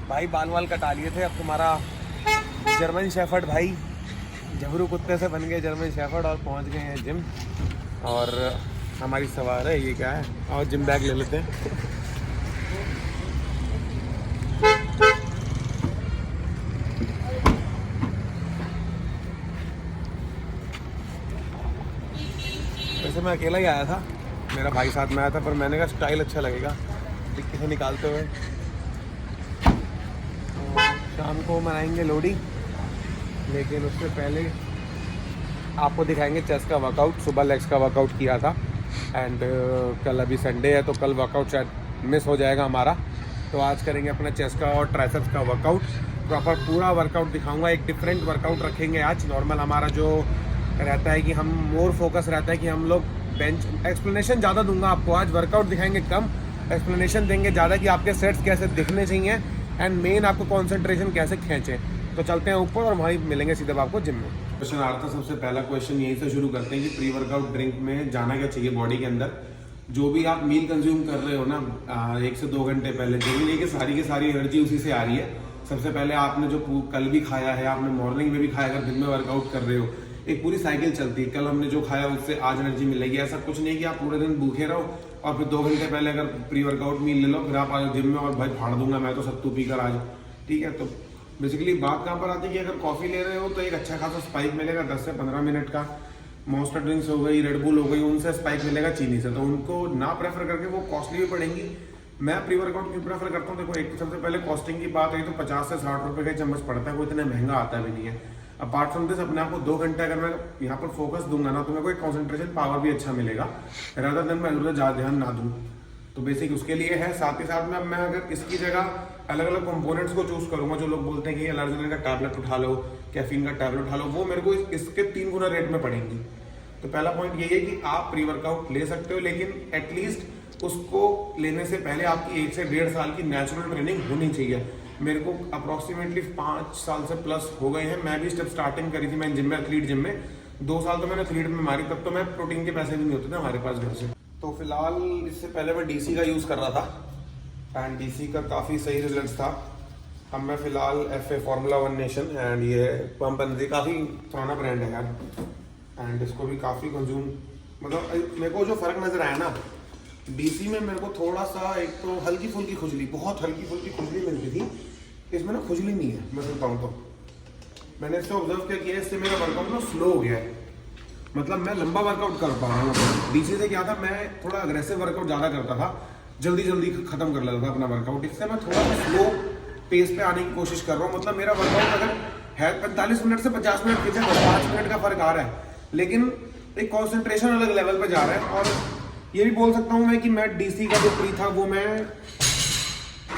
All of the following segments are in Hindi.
भाई बाल वाल कटा लिए थे, अब तुम्हारा जर्मन शेफर्ड भाई झबरू कुत्ते से बन गए जर्मन शेफर्ड और पहुंच गए हैं जिम। और हमारी सवार है, ये क्या है, और जिम बैग ले लेते हैं। वैसे मैं अकेला ही आया था, मेरा भाई साथ में आया था, पर मैंने कहा स्टाइल अच्छा लगेगा डिक्की से निकालते हुए। शाम को मनाएंगे लोहड़ी, लेकिन उससे पहले आपको दिखाएंगे चेस्ट का वर्कआउट। सुबह लेग्स का वर्कआउट किया था एंड कल अभी संडे है तो कल वर्कआउट शायद मिस हो जाएगा हमारा, तो आज करेंगे अपना चेस्ट का और ट्राइसेप्स का वर्कआउट। प्रॉपर पूरा वर्कआउट दिखाऊंगा, एक डिफरेंट वर्कआउट रखेंगे आज। नॉर्मल हमारा जो रहता है कि हम मोर फोकस रहता है कि हम लोग बेंच एक्सप्लेनेशन ज़्यादा दूंगा आपको, आज वर्कआउट दिखाएंगे कम, एक्सप्लेनेशन देंगे ज़्यादा कि आपके सेट्स कैसे दिखने चाहिए एंड मेन आपको कॉन्सेंट्रेशन कैसे खींचे। तो चलते हैं ऊपर और वहीं मिलेंगे सीधे आपको जिम में। क्वेश्चन आ रहा था, सबसे पहला क्वेश्चन यहीं से शुरू करते हैं कि प्री वर्कआउट ड्रिंक में जाना क्या चाहिए बॉडी के अंदर। जो भी आप मील कंज्यूम कर रहे हो ना 1 से 2 घंटे पहले, जरूरी नहीं कि सारी की सारी एनर्जी उसी से आ रही है। सबसे पहले आपने जो कल भी खाया है, आपने मॉर्निंग में भी खाया, अगर दिन में वर्कआउट कर रहे हो, एक पूरी साइकिल चलती है। कल हमने जो खाया उससे आज एनर्जी मिलेगी। ऐसा कुछ नहीं कि आप पूरे दिन भूखे रहो और फिर 2 घंटे पहले अगर प्री वर्कआउट मील ले लो, फिर आप आज जिम में और भाई फाड़ दूंगा मैं तो सत्तू पीकर आज, ठीक है। तो बेसिकली बात कहाँ पर आती है कि अगर कॉफ़ी ले रहे हो तो एक अच्छा खासा स्पाइक मिलेगा 10 से 15 मिनट का। मॉन्स्टर ड्रिंक्स हो गई, रेड बुल हो गई, उनसे स्पाइक मिलेगा चीनी से, तो उनको ना प्रेफर करके वो कॉस्टली भी पड़ेंगी। मैं प्री वर्कआउट क्यों प्रेफर करता हूँ, देखो एक तो सबसे पहले कॉस्टिंग की बात है तो 50 से 60 रुपये का चम्मच पड़ता है, वो इतना महंगा आता भी नहीं है। अपार्ट फ्रॉम दिस अपने आप को 2 घंटे अगर मैं यहाँ पर फोकस दूंगा ना तो मेरे को एक कॉन्सेंट्रेशन पावर भी अच्छा मिलेगा, रादर देन मैं उधर ज़्यादा ध्यान ना दूँ। तो बेसिक उसके लिए है। साथ ही साथ में मैं अगर इसकी जगह अलग अलग कंपोनेंट्स को चूज करूंगा, जो लोग बोलते हैं कि एलर्जिन का टैबलेट उठा लो, कैफीन का टैबलेट उठा लो, वो मेरे को इसके 3 गुना रेट में पड़ेंगी। तो पहला पॉइंट यही है कि आप प्री वर्कआउट ले सकते हो, लेकिन एटलीस्ट उसको लेने से पहले आपकी 1 से 1.5 साल की नेचुरल ट्रेनिंग होनी चाहिए। मेरे को अप्रोक्सीमेटली 5 साल से प्लस हो गए हैं। मैं भी स्टेप स्टार्टिंग करी थी, मैं जिम में एथलीट जिम में 2 साल तो मैंने एथलीट में मारी, तब तो मैं प्रोटीन के पैसे भी नहीं होते थे हमारे पास घर से। तो फिलहाल इससे पहले मैं डीसी का यूज़ कर रहा था एंड डीसी का काफ़ी सही रिजल्ट था। अब मैं फिलहाल FA फार्मूला 1 नेशन एंड ये पंप एनर्जी, काफ़ी पुराना ब्रांड है यार, एंड इसको भी काफ़ी कंज्यूम, मतलब मेरे को जो फ़र्क नज़र आया ना डीसी में, मेरे को थोड़ा सा एक तो हल्की फुल्की खुजली, बहुत हल्की फुल्की खुजली मिलती थी, इसमें ना खुजली नहीं है। मैं बताऊँ तो मैंने इससे ऑब्जर्व किया कि इससे मेरा वर्कआउट ना स्लो हो गया है, मतलब मैं लंबा वर्कआउट कर पा रहा हूँ। डीसी से क्या था, मैं थोड़ा अग्रेसिव वर्कआउट ज़्यादा करता था, जल्दी जल्दी खत्म कर लेता था अपना वर्कआउट। इससे मैं थोड़ा स्लो पेस पे आने की कोशिश कर रहा हूँ। मतलब मेरा वर्कआउट अगर है 45 मिनट से 50 मिनट पीछे, 5 मिनट का फर्क आ रहा है, लेकिन एक कॉन्सेंट्रेशन अलग लेवल पे जा रहा है। और ये भी बोल सकता हूँ मैं कि मैं डीसी का जो प्री था वो मैं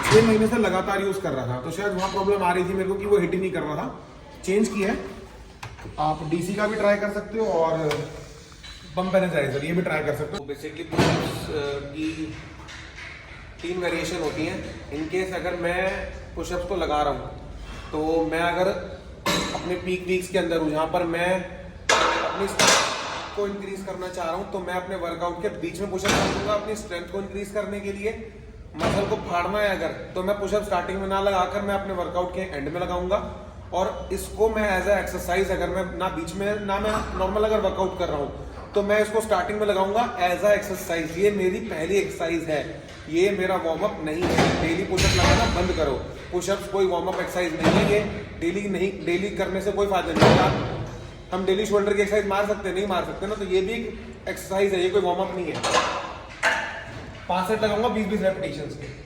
6 महीने से लगातार यूज़ कर रहा था, तो शायद वहाँ प्रॉब्लम आ रही थी मेरे को कि वो हिट ही नहीं कर रहा था। चेंज किया है, आप डीसी का भी ट्राई कर सकते हो और पंप एनर्जाइजर ये भी ट्राई कर सकते हो। बेसिकली पुशअप्स की 3 वेरिएशन होती हैं। इनकेस अगर मैं पुशअप्स को लगा रहा हूँ तो मैं अगर अपने पीक वीक्स के अंदर हूँ, जहाँ पर मैं अपनी स्ट्रेंथ को इंक्रीज करना चाह रहा हूँ, तो मैं अपने वर्कआउट के बीच में पुशअप कर दूंगा। अपनी स्ट्रेंथ को इंक्रीज करने के लिए मसल को फाड़ना है अगर, तो मैं पुशअप स्टार्टिंग में ना लगाकर मैं अपने वर्कआउट के एंड में लगाऊंगा। और इसको मैं एज ए एक्सरसाइज, अगर मैं ना बीच में ना मैं नॉर्मल अगर वर्कआउट कर रहा हूँ तो मैं इसको स्टार्टिंग में लगाऊंगा एज ए एक्सरसाइज। ये मेरी पहली एक्सरसाइज है, ये मेरा वार्म अप नहीं है। डेली पुशअप लगाना बंद करो, पुशअप्स कोई वार्म अप एक्सरसाइज नहीं है, ये डेली करने से कोई फायदा नहीं है। हम डेली शोल्डर की एक्सरसाइज मार सकते नहीं मार सकते ना, तो ये भी एक एक्सरसाइज है, ये कोई वार्म अप नहीं है। 5 सेट लगाऊंगा 20-20 रेपिटेशंस के।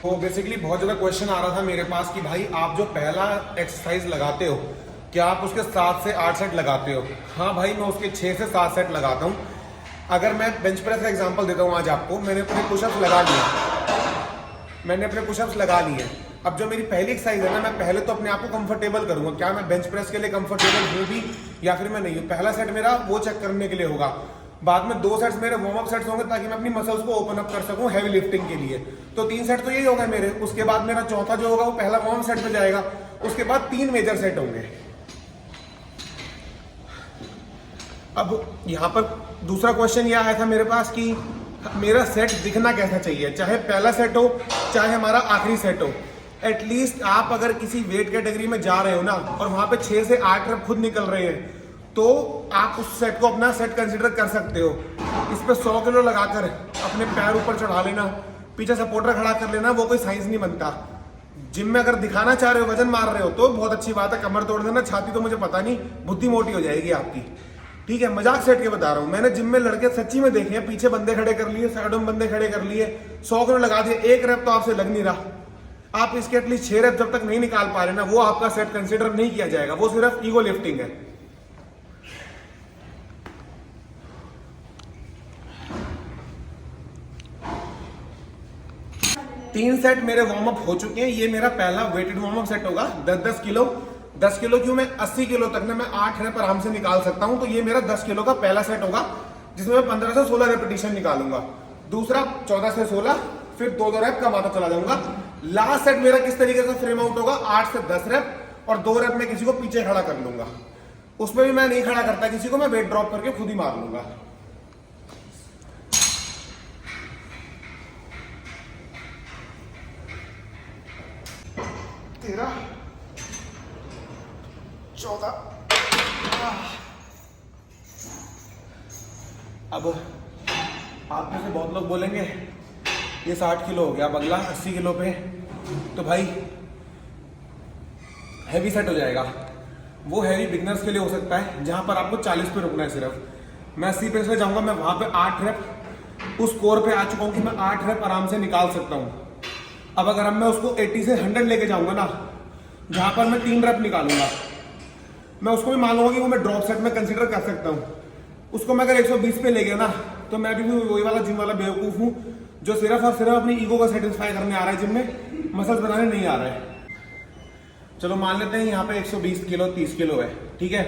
तो बेसिकली बहुत ज़्यादा क्वेश्चन आ रहा था मेरे पास कि भाई आप जो पहला एक्सरसाइज लगाते हो क्या आप उसके 7 से 8 सेट लगाते हो? हाँ भाई, मैं उसके 6 से 7 सेट लगाता हूँ। अगर मैं बेंच प्रेस का एग्जांपल देता हूँ आज आपको, मैंने अपने पुशअप्स लगा लिए। अब जो मेरी पहली एक्सरसाइज है ना, मैं पहले तो अपने आप को कंफर्टेबल करूंगा, क्या मैं बेंच प्रेस के लिए कंफर्टेबल हूँ भी या फिर मैं नहीं हूँ। पहला सेट मेरा वो चेक करने के लिए होगा, बाद में 2 सेट्स मेरे वार्म अप सेट्स होंगे ताकि मैं अपनी मसल्स को ओपन अप कर सकूं हैवी लिफ्टिंग के लिए। तो 3 सेट तो यही होगा मेरे। उसके बाद मेरा चौथा जो होगा वो पहला वार्म सेट पे जाएगा, उसके बाद 3 मेजर सेट होंगे। अब यहाँ पर दूसरा क्वेश्चन ये आया था मेरे पास कि मेरा सेट दिखना कैसा चाहिए, चाहे पहला सेट हो चाहे हमारा आखिरी सेट हो। एटलीस्ट आप अगर किसी वेट कैटेगरी में जा रहे हो ना और वहाँ पे 6 से 8 रैप खुद निकल रहे हैं, तो आप उस सेट को अपना सेट कंसिडर कर सकते हो। इस पर 100 किलो लगाकर अपने पैर ऊपर चढ़ा लेना, पीछे सपोर्टर खड़ा कर लेना, वो कोई साइंस नहीं बनता। जिम में अगर दिखाना चाह रहे हो, वजन मार रहे हो, तो बहुत अच्छी बात है, कमर तोड़ देना, छाती तो मुझे पता नहीं, बुद्धि मोटी हो जाएगी आपकी, ठीक है। मजाक सेट के बता रहा हूँ, मैंने जिम में लड़के सच्ची में देखे हैं, पीछे बंदे खड़े कर लिए, साइडों में बंदे खड़े कर लिए, 100 किलो लगा दिए, एक रैप तो आपसे लग नहीं रहा। आप इसके एटलीस्ट 6 रैप जब तक नहीं निकाल पा रहे ना, वो आपका सेट कंसिडर नहीं किया जाएगा, वो सिर्फ ईगो लिफ्टिंग है। तीन सेट मेरे वार्म अप हो चुके हैं। ये मेरा पहला वेटेड वार्म अप सेट होगा, 10-10 किलो। 10 किलो क्यों, मैं 80 किलो तक ना मैं 8 रैप आराम से निकाल सकता हूं। तो ये मेरा 10 किलो का पहला सेट होगा, जिसमें मैं 15 से 16 रेपिटेशन निकालूंगा। दूसरा 14 से 16, फिर 2-2 रैप कमाता चला जाऊंगा। लास्ट सेट मेरा किस तरीके से फ्रेम आउट होगा, 8 से 10 रैप और 2 रैप में किसी को पीछे खड़ा कर लूंगा। उसमें भी मैं नहीं खड़ा करता किसी को, मैं वेट ड्रॉप करके खुद ही मार लूंगा। 13, 14। अब आप में से बहुत लोग बोलेंगे ये 60 किलो हो गया, अब अगला 80 किलो पे, तो भाई हैवी सेट हो जाएगा। वो हैवी बिगनर्स के लिए हो सकता है, जहां पर आपको 40 पे रुकना है सिर्फ। मैं 80 पे जाऊंगा, मैं वहां पे 8 रैप उस स्कोर पे आ चुका हूं कि मैं 8 रैप आराम से निकाल सकता हूं। अब अगर मैं उसको 80 से 100 लेके जाऊंगा ना, जहां पर मैं 3 रैप निकालूंगा, मैं उसको भी मान लूंगा कि वो मैं ड्रॉप सेट में कंसीडर कर सकता हूं। उसको मैं अगर 120 पे ले गया ना, तो मैं भी वही वाला जिम वाला बेवकूफ हूं जो सिर्फ और सिर्फ अपनी ईगो को सेटिस्फाई करने आ रहा है जिम में, मसल्स बनाने नहीं आ रहा है। चलो मान लेते हैं यहाँ पे 120 किलो 30 किलो है, ठीक है।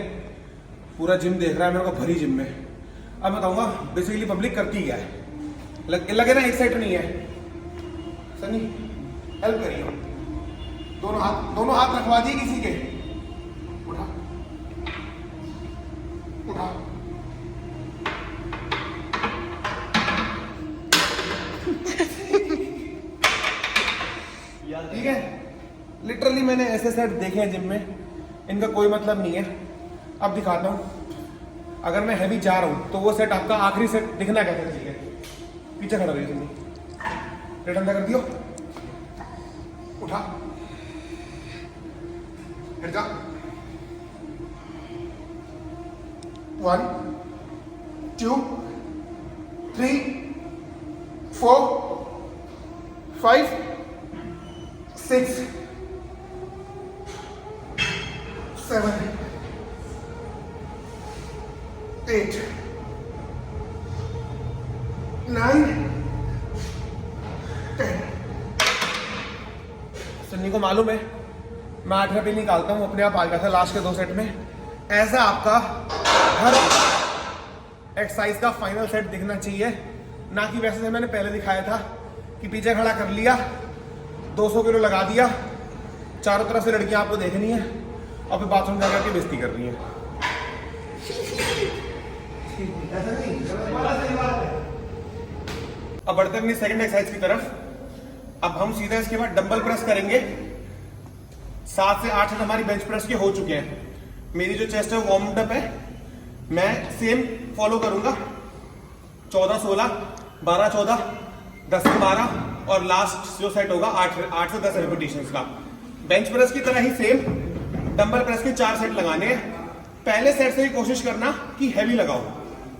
पूरा जिम देख रहा है मेरे को, भरी जिम में। अब बताऊंगा बेसिकली पब्लिक करती क्या है। लगे ना एक सेट नहीं है, सनी हेल्प करिए, दोनों हाथ रखवा दिए किसी के, उठा उठा। ठीक है, लिटरली मैंने ऐसे सेट देखे हैं जिम में, इनका कोई मतलब नहीं है। अब दिखाता हूं, अगर मैं हैवी जा रहा हूं तो वो सेट आपका आखिरी सेट दिखना कैसा चाहिए। पीछे खड़ा रहिए, सुनिए, पेट अंदर कर दियो, उठा, हट जा, 1 2 3 4 5 6 7 8 9 10। सन्नी को मालूम है मैं 8 रैप निकालता हूँ, अपने आप आ गया था लास्ट के 2 सेट में। ऐसा आपका हर एक्सरसाइज का फाइनल सेट दिखना चाहिए, ना कि वैसे मैंने पहले दिखाया था कि पीछे खड़ा कर लिया, 200 किलो लगा दिया, चारों तरफ से लड़कियां आपको देखनी है और फिर बाथरूम जाकर के बेइज्जती कर रही है। अब बढ़ते हैं अपनी सेकंड एक्सरसाइज की तरफ। अब हम सीधा इसके बाद डंबल प्रेस करेंगे। 7 से 8 सेट हमारी बेंच प्रेस के हो चुके हैं। मेरी जो चेस्ट है वो वार्म अप है, मैं सेम फॉलो करूंगा, 14-16, 12-14, 10 से 12 और लास्ट जो सेट होगा 8 से 10 रेपिटेशंस का। बेंच प्रेस की तरह ही सेम डंबल प्रेस के 4 सेट लगाने हैं। पहले सेट से ही कोशिश करना कि हैवी लगाओ।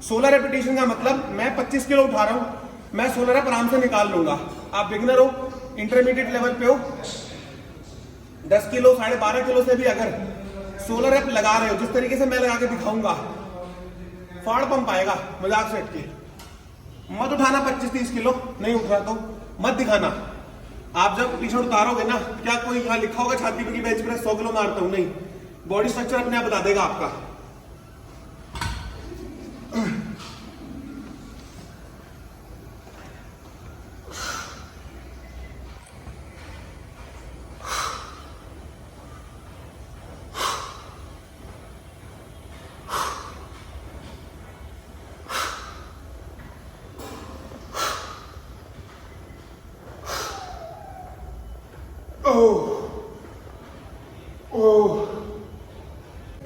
16 रेपिटेशन का मतलब मैं 25 किलो उठा रहा हूं, मैं 16 रैप आराम से निकाल लूंगा। आप बिगिनर हो, इंटरमीडिएट लेवल पे हो, 10 किलो 12.5 किलो से भी अगर 16 रैप लगा रहे हो, जिस तरीके से मैं लगा के दिखाऊंगा, फाड़ पंप आएगा मजाक सेट के। मत उठाना 25-30 किलो, नहीं उठ रहा तो मत दिखाना। आप जब टी शर्ट उतारोगे ना, क्या कोई यहाँ लिखा होगा छाती पे कि बेंच प्रेस 100 किलो मारता हूं? नहीं, बॉडी स्ट्रक्चर अपने आप बता देगा आपका।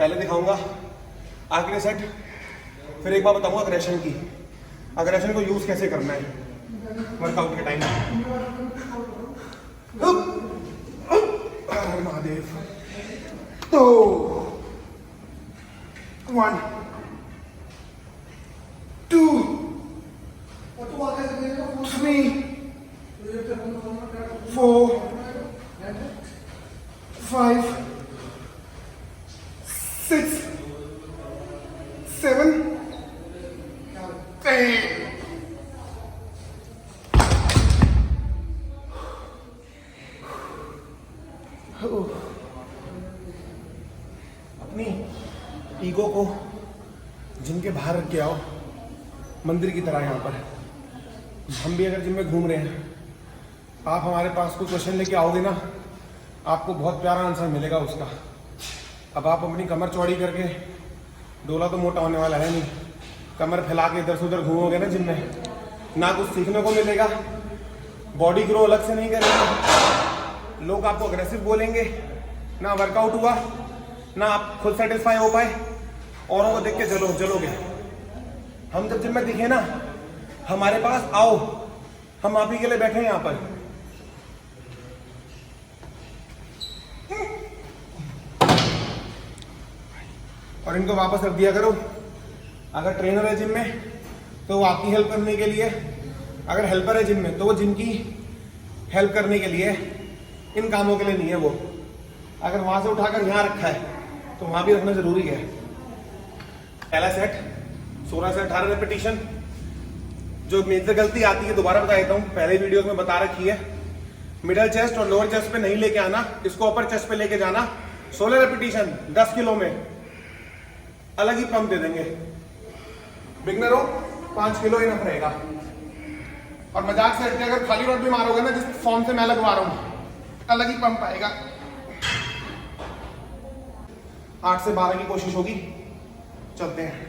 पहले दिखाऊंगा आखिरी सेट, फिर एक बार बताऊंगा अग्रेशन की, अग्रेशन को यूज कैसे करना है वर्कआउट के टाइम। महादेव। तो 1 2 3 4 5 6 7 8। अपनी ईगो को जिम के बाहर रख के आओ, मंदिर की तरह। यहाँ पर हम भी अगर जिम में घूम रहे हैं, आप हमारे पास कोई क्वेश्चन लेके आओगे ना, आपको बहुत प्यारा आंसर मिलेगा उसका। अब आप अपनी कमर चौड़ी करके, डोला तो मोटा होने वाला है नहीं, कमर फैला के इधर से उधर घूमोगे ना जिम में, ना कुछ सीखने को मिलेगा, बॉडी ग्रो अलग से नहीं करेगा, लोग आपको अग्रेसिव बोलेंगे, ना वर्कआउट हुआ, ना आप खुद सेटिस्फाई हो पाए, औरों को देख के जलोगे। हम जब जिम में दिखे ना, हमारे पास आओ, हम आप ही के लिए बैठे हैं यहाँ पर। और इनको वापस रख दिया करो। अगर ट्रेनर है जिम में तो वो आपकी हेल्प करने के लिए, अगर हेल्पर है जिम में तो वो जिम की हेल्प करने के लिए, इन कामों के लिए नहीं है वो। अगर वहां से उठाकर यहाँ रखा है तो वहां भी रखना जरूरी है। पहला सेट 16 से 18 रेपिटेशन। जो मेजर गलती आती है दोबारा बता देता हूँ, पहले वीडियोस में बता रखी है। मिडल चेस्ट और लोअर चेस्ट पे नहीं लेके आना, इसको अपर चेस्ट पे लेके जाना। 16 रेपिटेशन 10 किलो में, अलग ही पंप दे देंगे। बिगनर हो 5 किलो इनफ रहेगा। और मजाक से हटके अगर खाली रॉड भी मारोगे ना, जिस फॉर्म से मैं लगवा रहा हूं, अलग ही पंप आएगा। 8 से 12 की कोशिश होगी। चलते हैं।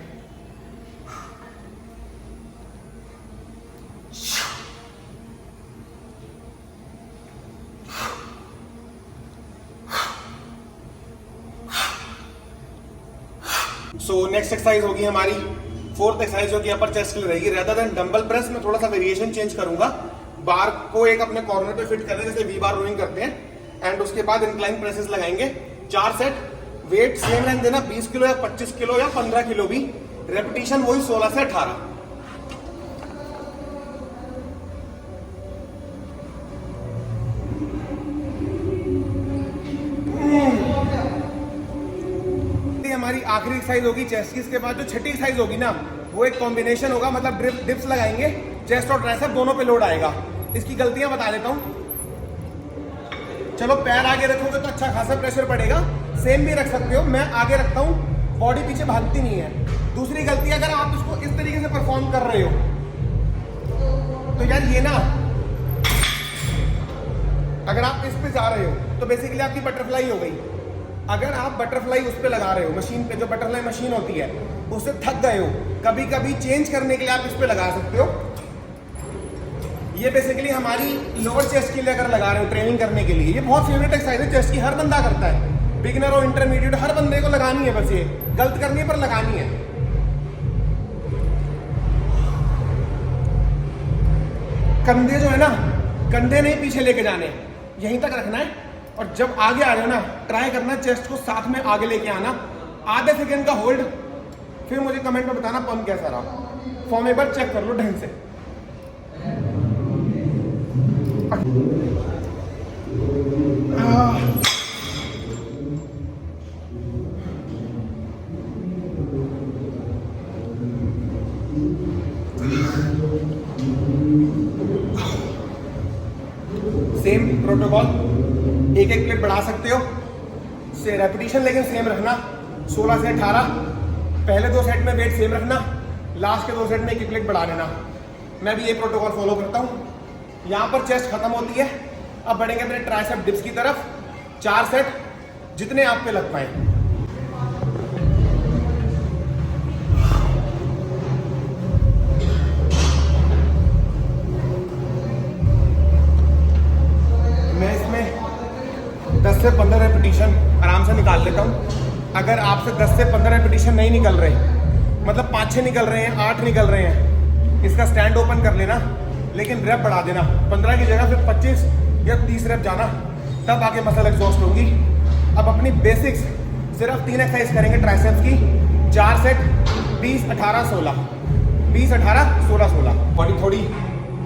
सो नेक्स्ट एक्सरसाइज होगी हमारी 4th एक्सरसाइज, जो कि अपर चेस्ट के लिए रहेगी। रेदर देन डंबल प्रेस में थोड़ा सा वेरिएशन चेंज करूंगा। बार को एक अपने कॉर्नर पे फिट कर लें, जैसे वी बार रोइंग करते हैं, एंड उसके बाद इंक्लाइन प्रेसेस लगाएंगे। 4 सेट, वेट सेम रहने देना, 20 किलो या 25 किलो या 15 किलो भी। रेपिटेशन वही 16 से 18। हमारी आखिरी एक्सरसाइज होगी चेस्ट की। इसके बाद जो छठी एक्सरसाइज होगी ना, वो एक कॉम्बिनेशन होगा, मतलब डिप्स लगाएंगे, चेस्ट और ट्राइसेप दोनों पे लोड आएगा। इसकी गलतियां बता देता हूं। चलो पैर आगे रखोगे तो अच्छा खासा प्रेशर पड़ेगा, सेम भी रख सकते हो, मैं आगे रखता हूं, बॉडी पीछे भागती नहीं है। दूसरी गलती, अगर आप इसको इस तरीके से परफॉर्म कर रहे हो तो यार ये ना, अगर आप इस पे जा रहे हो तो बेसिकली आपकी बटरफ्लाई हो गई। अगर आप बटरफ्लाई उस पे लगा रहे हो, मशीन पे, जो बटरफ्लाई मशीन होती है, उससे थक गए हो, कभी कभी चेंज करने के लिए आप इस पे लगा सकते हो। ये बेसिकली हमारी लोअर चेस्ट के लिए अगर लगा रहे हो ट्रेनिंग करने के लिए, ये बहुत फेवरेट एक्सरसाइज है चेस्ट की, हर बंदा करता है, बिगिनर हो इंटरमीडिएट, हर बंदे को लगानी है। बस ये गलत करनी है पर लगानी है। कंधे जो है ना, कंधे नहीं पीछे लेके जाने, यहीं तक रखना है। और जब आगे आ जाओ ना, ट्राई करना चेस्ट को साथ में आगे लेके आना, आधे सेकंड का होल्ड, फिर मुझे कमेंट में बताना पंप कैसा रहा। फॉर्म एक बार चेक कर लो ढंग से। सेम प्रोटोकॉल, एक एक प्लेट बढ़ा सकते हो, से रेपिटेशन लेकिन सेम रखना, 16 से 18। पहले 2 सेट में वेट सेम रखना, लास्ट के 2 सेट में एक एक प्लेट बढ़ा लेना। मैं भी ये प्रोटोकॉल फॉलो करता हूँ। यहाँ पर चेस्ट खत्म होती है, अब बढ़ेंगे अपने ट्राइसेप डिप्स की तरफ। 4 सेट, जितने आप पे लग पाए। मैं इसमें 10 से 15 रेपिटेशन आराम से निकाल लेता हूँ। अगर आपसे 10 से 15 रेपिटेशन नहीं निकल रहे, मतलब 5-6 निकल रहे हैं, 8 निकल रहे हैं, इसका स्टैंड ओपन कर लेना, लेकिन रैप बढ़ा देना। 15 की जगह फिर 25 या 30 रैप जाना, तब आके मसल एग्जॉस्ट होगी। अब अपनी बेसिक्स सिर्फ 3 एक्सरसाइज करेंगे ट्राइसेप्स की, 4 सेट, 20, 18, 16, 20, 18, 16, 16। बॉडी थोड़ी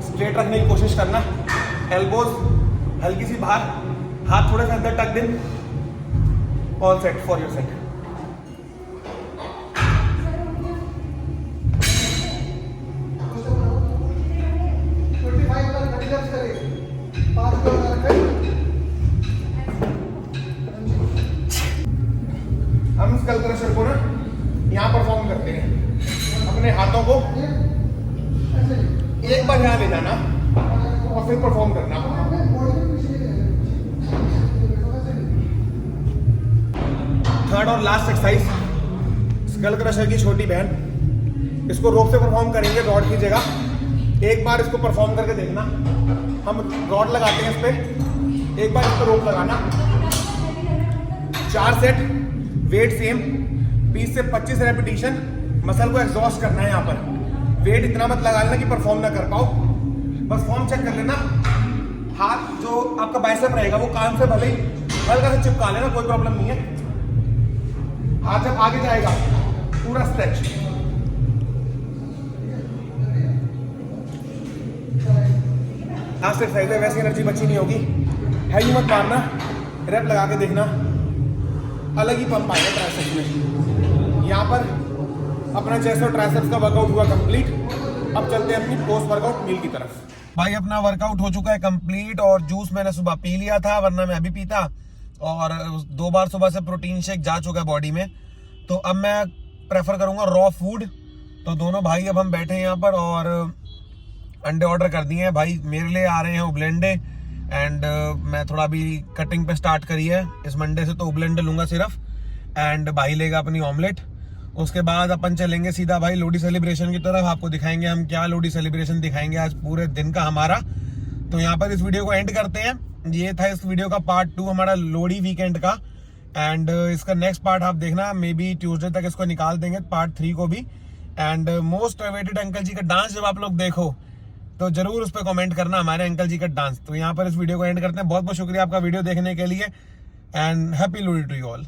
स्ट्रेट रखने की कोशिश करना, एल्बोज हल्की सी बाहर, हाथ थोड़े से अंदर टक दिन। All set for your set. हम स्कल क्रशर को ना यहाँ परफॉर्म करते हैं। अपने हाथों को एक बार यहाँ ले जाना और फिर परफॉर्म करना। थर्ड और लास्ट एक्सरसाइज स्कल क्रशर की छोटी बहन, इसको रोप से परफॉर्म करेंगे रॉड की जगह। एक बार इसको परफॉर्म करके देखना। हम रॉड लगाते हैं इस पे, एक बार इस पर रोप लगाना। 4 सेट, वेट सेम, 20 से 25 रेपिटेशन। मसल को एग्जॉस्ट करना है। यहाँ पर वेट इतना मत लगा लेना कि परफॉर्म ना कर पाओ, बस फॉर्म चेक कर लेना। हाथ जो आपका बाइसेप रहेगा वो कान से भले ही हल्का से चिपका लेना, कोई प्रॉब्लम नहीं है। हाथ जब आगे जाएगा पूरा स्ट्रेच। लास्ट एक्सरसाइज है, वैसे एनर्जी बची नहीं होगी, हैवी मत मारना, रैप लगा के देखना, अलग ही पंप आएगा ट्राइसेप्स में। यहाँ पर अपना चेस्ट और ट्राइसेप्स का वर्कआउट हुआ कंप्लीट। अब चलते हैं अपनी पोस्ट वर्कआउट मील की तरफ। भाई अपना वर्कआउट हो चुका है कंप्लीट, और जूस मैंने सुबह पी लिया था, वरना मैं अभी पीता, और 2 बार सुबह से प्रोटीन शेक जा चुका है बॉडी में। तो अब मैं प्रेफर करूंगा रॉ फूड। तो दोनों भाई अब हम बैठे हैं यहाँ पर, और अंडे ऑर्डर कर दिए हैं। भाई मेरे लिए आ रहे हैं उबलेंडे, एंड मैं थोड़ा अभी कटिंग पे स्टार्ट करी है इस मंडे से, तो उबलेंडे लूंगा सिर्फ, एंड भाई लेगा अपनी ऑमलेट। उसके बाद अपन चलेंगे सीधा भाई लोहड़ी सेलिब्रेशन की तरफ। आपको दिखाएंगे हम क्या लोहड़ी सेलिब्रेशन दिखाएंगे आज पूरे दिन का हमारा। तो यहाँ पर इस वीडियो को एंड करते हैं। ये था इस वीडियो का पार्ट 2 हमारा लोहड़ी वीकेंड का, एंड इसका नेक्स्ट पार्ट आप देखना, मे बी ट्यूसडे तक इसको निकाल देंगे पार्ट 3 को भी। एंड मोस्ट अवेटेड अंकल जी का डांस जब आप लोग देखो तो जरूर उस पर कमेंट करना, हमारे अंकल जी का डांस। तो यहाँ पर इस वीडियो को एंड करते हैं। बहुत बहुत शुक्रिया आपका वीडियो देखने के लिए, and happy Lohri to you all.